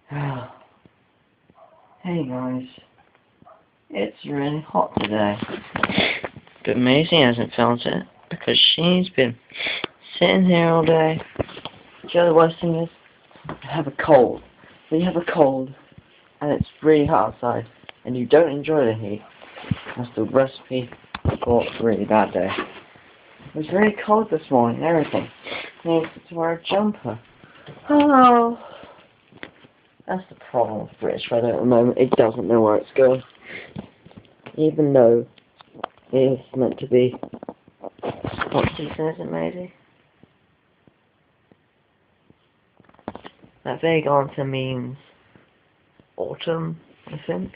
Hey guys, it's really hot today, but Maisie hasn't felt it because she's been sitting here all day. Do you know the worst thing is? I have a cold. When you have a cold and it's really hot outside and you don't enjoy the heat, that's the recipe for a really bad day. It was really cold this morning and everything. I needed to wear a jumper. Oh. That's the problem with British weather at the moment. It doesn't know where it's going. Even though it is meant to be... What season is it, Maisie? That vague answer means autumn, I think.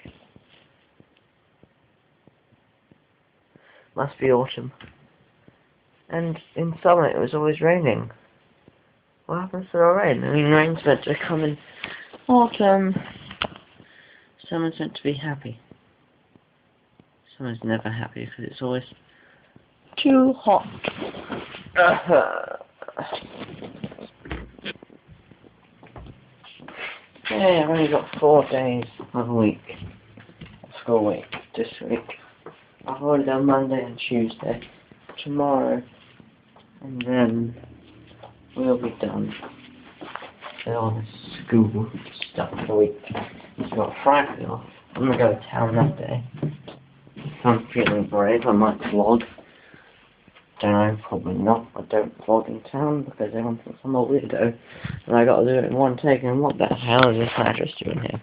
Must be autumn. And in summer it was always raining. What happens to the rain? I mean, rain's meant to come in autumn. Summer's meant to be happy. Summer's never happy because it's always too hot. Yeah, I've only got 4 days of a week. School week this week. I've already done Monday and Tuesday. Tomorrow. And then we'll be done. All the school stuff for the week. I've got Friday off. I'm gonna go to town that day. If I'm feeling brave, I might vlog. Don't know, probably not. I don't vlog in town because everyone thinks I'm a weirdo. And I gotta do it in one take, and what the hell is this mattress doing here?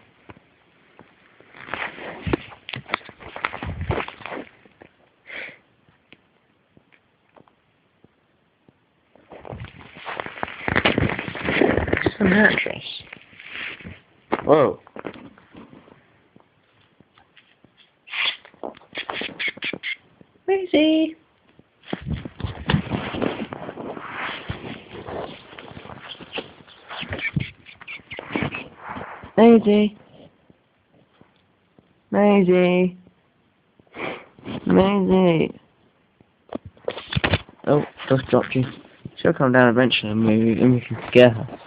It's a mattress. Whoa. Maisie! Maisie! Maisie! Maisie! Oh, just dropped you. She'll come down eventually and we can scare her.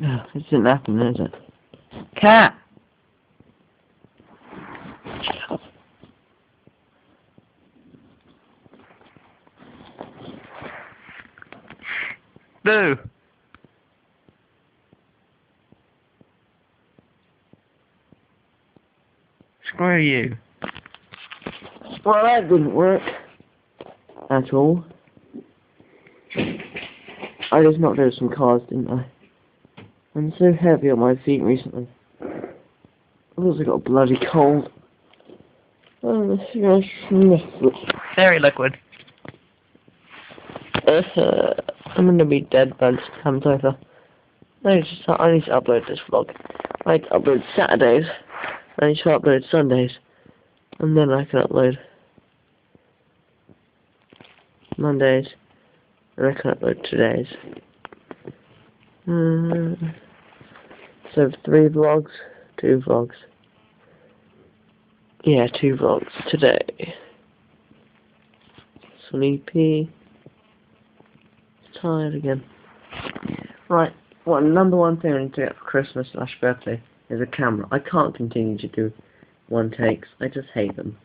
Oh, this isn't happening, is it? Cat! Boo! Screw you. Well, that didn't work. At all. I just knocked over some cars, didn't I? I'm so heavy on my feet recently. I've also got a bloody cold. Oh, very liquid. I'm gonna be dead by the time it's over. I need to upload this vlog. I need to upload Saturdays. I need to upload Sundays. And then I can upload Mondays. And I can upload today's. So 3 vlogs, 2 vlogs. Yeah, 2 vlogs today. Sleepy. Tired again. Right, well, number 1 thing I need to get for Christmas / birthday is a camera. I can't continue to do 1 takes. I just hate them.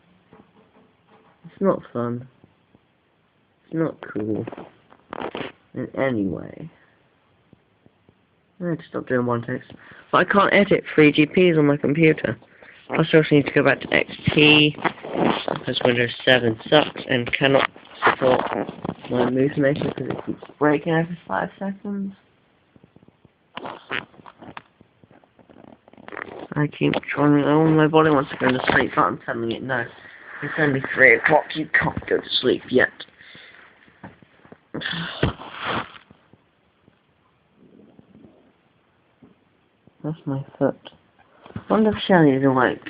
It's not fun. It's not cool. In any way. I need to stop doing 1 takes. But I can't edit 3GPs on my computer. Plus I also need to go back to XP because Windows 7 sucks and cannot support my move maker because it keeps breaking every 5 seconds. I keep trying, oh, my body wants to go to sleep, but I'm telling it no. It's only 3 o'clock, you can't go to sleep yet. That's my foot. I wonder if Shelly is awake.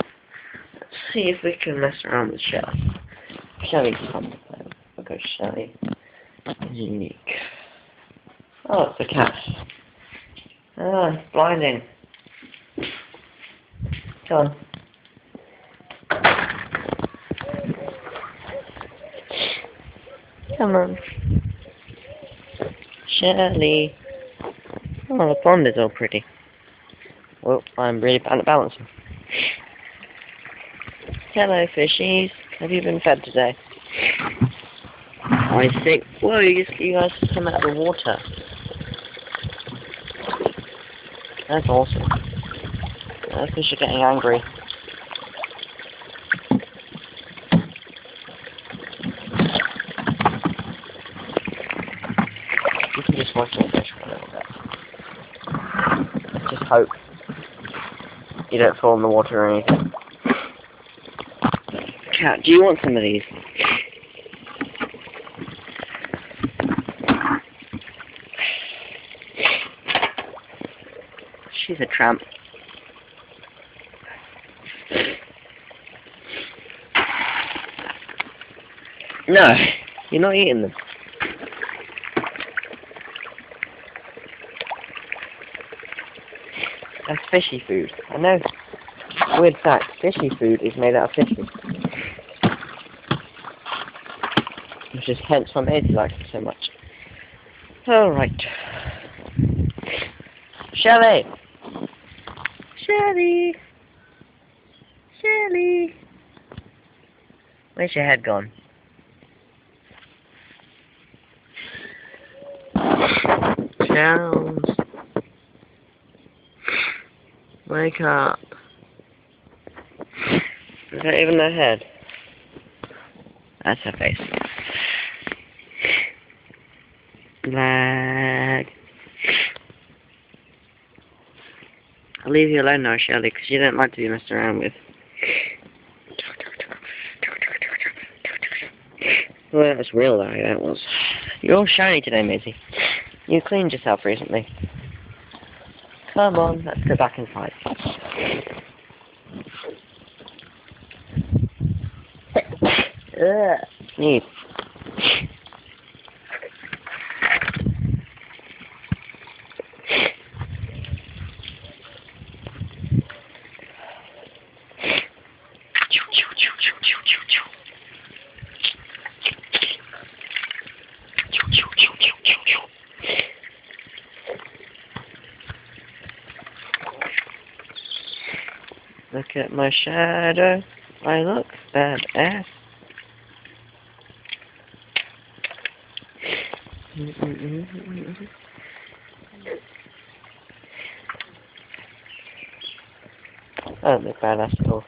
Let's see if we can mess around with Shelly. Shelly's fun to play with because Shelly is unique. Oh, it's a cat. Oh, it's blinding. Come on. Come on. Shelly. Oh, the pond is all pretty. Well, I'm really bad at balancing. Hello, fishies. Have you been fed today? I think. Whoa, you guys just come out of the water. That's awesome. The fish are getting angry. You can just watch the fish for a little bit. Just hope you don't fall in the water or anything. Cat, do you want some of these? She's a tramp. No, you're not eating them. That's fishy food. I know. Weird fact, fishy food is made out of fishes. Which is hence why Maisie likes it so much. Alright. Shelley! Shelley! Shelley! Where's your head gone? Shells. Wake up. Is that even her head? That's her face. Black. I'll leave you alone now, Shelley, because you don't like to be messed around with. Well, that was real though, that was. You're all shiny today, Maisie. You cleaned yourself recently. Come on, let's go back inside. Sneeze. Look at my shadow. I look badass. I don't look badass at all.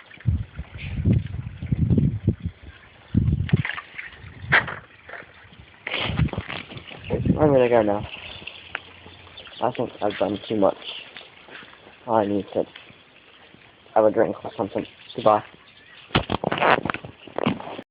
I'm gonna go now. I think I've done too much. I need to have a drink or something. Goodbye.